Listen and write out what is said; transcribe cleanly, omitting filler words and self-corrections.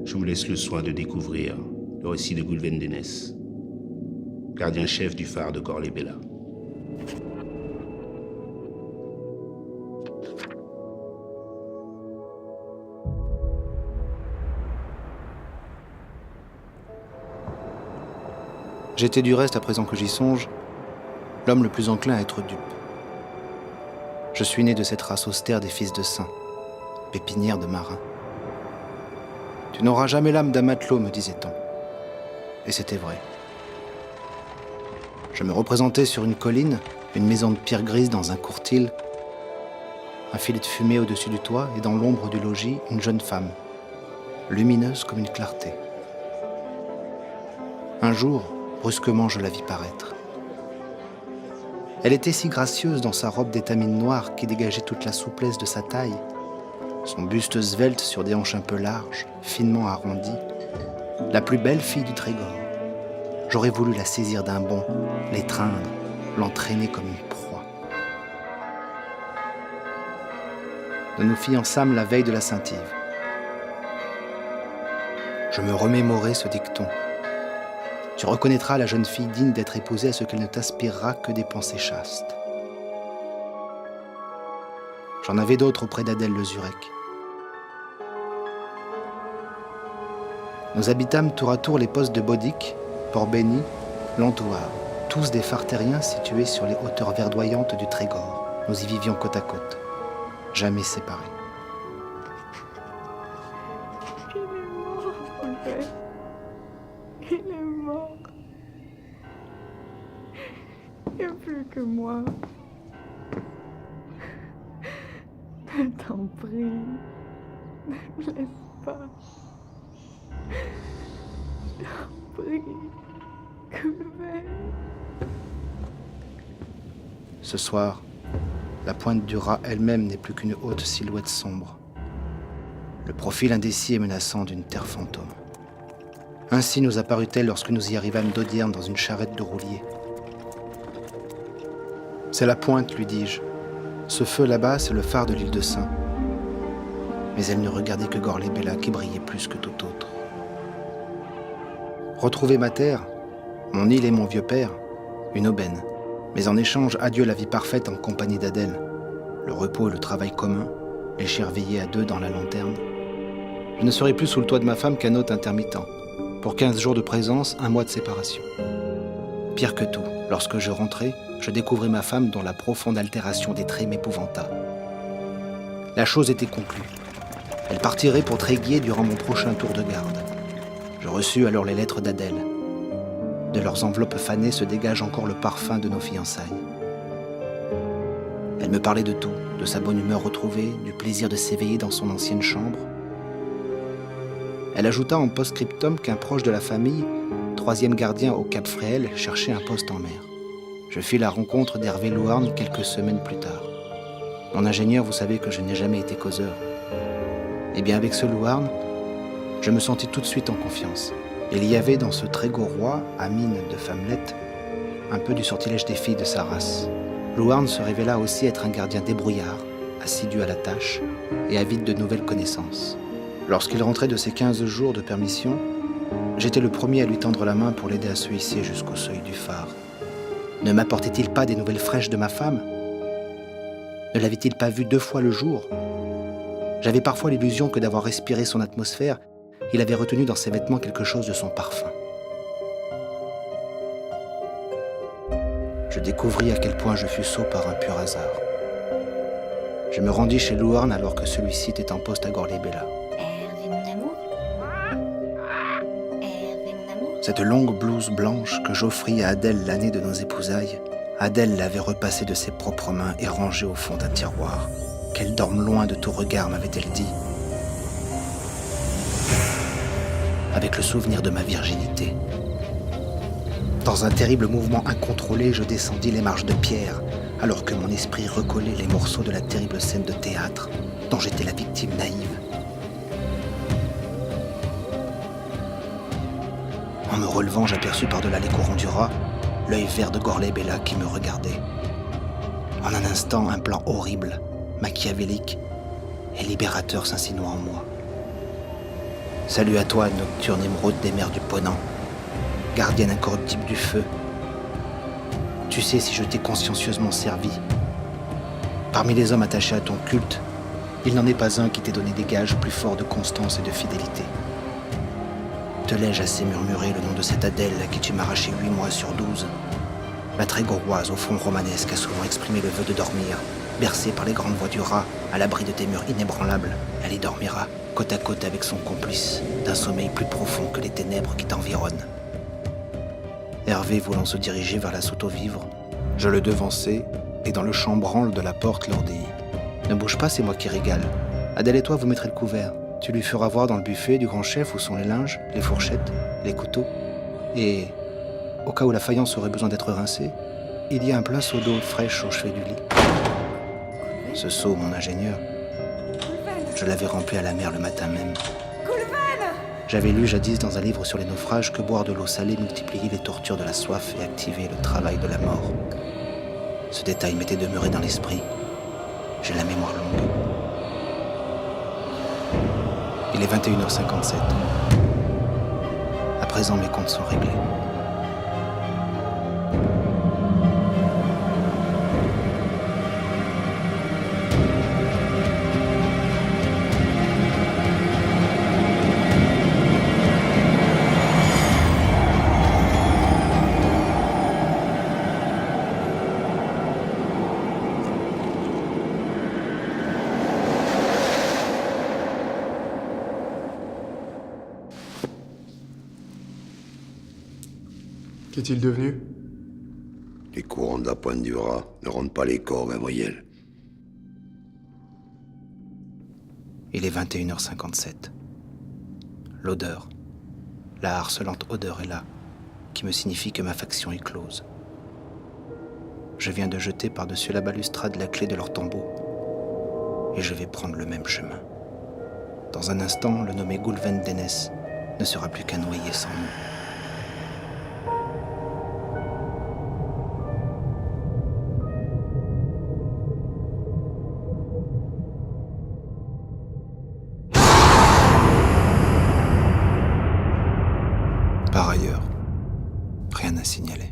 Je vous laisse le soin de découvrir le récit de Gulvendenes, gardien-chef du phare de Gorlebela. J'étais du reste, à présent que j'y songe, l'homme le plus enclin à être dupe. Je suis né de cette race austère des fils de saints, pépinière de marins. Tu n'auras jamais l'âme d'un matelot, me disait-on. Et c'était vrai. Je me représentais sur une colline, une maison de pierre grise dans un courtil, un filet de fumée au-dessus du toit et dans l'ombre du logis, une jeune femme, lumineuse comme une clarté. Un jour, brusquement, je la vis paraître. Elle était si gracieuse dans sa robe d'étamine noire qui dégageait toute la souplesse de sa taille, son buste svelte sur des hanches un peu larges, finement arrondies, la plus belle fille du Trégor. J'aurais voulu la saisir d'un bond, l'étreindre, l'entraîner comme une proie. Nous nous fiançâmes la veille de la Saint-Yves. Je me remémorais ce dicton. Tu reconnaîtras la jeune fille digne d'être épousée à ce qu'elle ne t'aspirera que des pensées chastes. J'en avais d'autres auprès d'Adèle le Zurek. Nous habitâmes tour à tour les postes de Bodic, Port-Béni, Lantouard, tous des phares terriens situés sur les hauteurs verdoyantes du Trégor. Nous y vivions côte à côte, jamais séparés. Il est mort, mon père. Il est mort. Il n'y a plus que moi. Je t'en prie, ne me laisse pas. Je t'en prie, Gulven. Ce soir, la pointe du rat elle-même n'est plus qu'une haute silhouette sombre, le profil indécis et menaçant d'une terre fantôme. Ainsi nous apparut-elle lorsque nous y arrivâmes d'Audierne dans une charrette de roulier. « C'est la pointe, lui dis-je. Ce feu là-bas, c'est le phare de l'île de Saint. » Mais elle ne regardait que Gorlebela qui brillait plus que tout autre. Retrouver ma terre, mon île et mon vieux père, une aubaine. Mais en échange, adieu la vie parfaite en compagnie d'Adèle, le repos et le travail commun, écherveillés à deux dans la lanterne. Je ne serai plus sous le toit de ma femme qu'un hôte intermittent. Pour 15 jours de présence, 1 mois de séparation. Pire que tout, lorsque je rentrai, je découvris ma femme dont la profonde altération des traits m'épouvanta. La chose était conclue. Elle partirait pour Tréguier durant mon prochain tour de garde. Je reçus alors les lettres d'Adèle. De leurs enveloppes fanées se dégage encore le parfum de nos fiançailles. Elle me parlait de tout, de sa bonne humeur retrouvée, du plaisir de s'éveiller dans son ancienne chambre. Elle ajouta en post-scriptum qu'un proche de la famille, 3e gardien au Cap Fréhel, cherchait un poste en mer. Je fis la rencontre d'Hervé Louarn quelques semaines plus tard. Mon ingénieur, vous savez que je n'ai jamais été causeur. Eh bien, avec ce Louarn, je me sentis tout de suite en confiance. Il y avait dans ce Trégorois, à mine de femmelette, un peu du sortilège des filles de sa race. Louarn se révéla aussi être un gardien débrouillard, assidu à la tâche et avide de nouvelles connaissances. Lorsqu'il rentrait de ses 15 jours de permission, j'étais le premier à lui tendre la main pour l'aider à se hisser jusqu'au seuil du phare. Ne m'apportait-il pas des nouvelles fraîches de ma femme? Ne l'avait-il pas vue 2 fois le jour? J'avais parfois l'illusion que d'avoir respiré son atmosphère, il avait retenu dans ses vêtements quelque chose de son parfum. Je découvris à quel point je fus sot par un pur hasard. Je me rendis chez Louarn alors que celui-ci était en poste à Gorlebela. Hervé, mon amour. Hervé, mon amour. Cette longue blouse blanche que j'offris à Adèle l'année de nos épousailles, Adèle l'avait repassée de ses propres mains et rangée au fond d'un tiroir. Qu'elle dorme loin de tout regard, m'avait-elle dit. Avec le souvenir de ma virginité. Dans un terrible mouvement incontrôlé, je descendis les marches de pierre, alors que mon esprit recollait les morceaux de la terrible scène de théâtre dont j'étais la victime naïve. En me relevant, j'aperçus par-delà les courants du rat l'œil vert de Gorlebela qui me regardait. En un instant, un plan horrible, machiavélique et libérateur s'insinua en moi. Salut à toi, nocturne émeraude des mers du Ponant, gardienne incorruptible du feu. Tu sais si je t'ai consciencieusement servi. Parmi les hommes attachés à ton culte, il n'en est pas un qui t'ait donné des gages plus forts de constance et de fidélité. Te l'ai-je assez murmuré le nom de cette Adèle à qui tu m'as arraché 8 mois sur 12? La très gauroise au front romanesque a souvent exprimé le vœu de dormir. Bercée par les grandes voies du rat, à l'abri de tes murs inébranlables, elle y dormira, côte à côte avec son complice, d'un sommeil plus profond que les ténèbres qui t'environnent. Hervé voulant se diriger vers la soute aux vivres, je le devançai, et dans le chambranle de la porte leur dis « Ne bouge pas, c'est moi qui régale. Adèle et toi, vous mettrez le couvert. Tu lui feras voir dans le buffet du grand chef où sont les linges, les fourchettes, les couteaux. Et, au cas où la faïence aurait besoin d'être rincée, il y a un plein seau d'eau fraîche au chevet du lit. » Ce seau, mon ingénieur, je l'avais rempli à la mer le matin même. J'avais lu jadis dans un livre sur les naufrages que boire de l'eau salée multipliait les tortures de la soif et activait le travail de la mort. Ce détail m'était demeuré dans l'esprit. J'ai la mémoire longue. Il est 21h57. À présent, mes comptes sont réglés. Qu'est-il devenu? Les courants de la pointe du rat ne rendent pas les corps, Gabriel. Il est 21h57. L'odeur, la harcelante odeur est là, qui me signifie que ma faction est close. Je viens de jeter par-dessus la balustrade la clé de leur tombeau, et je vais prendre le même chemin. Dans un instant, le nommé Goulven d'Enès ne sera plus qu'un noyé sans nom. Par ailleurs, rien à signaler.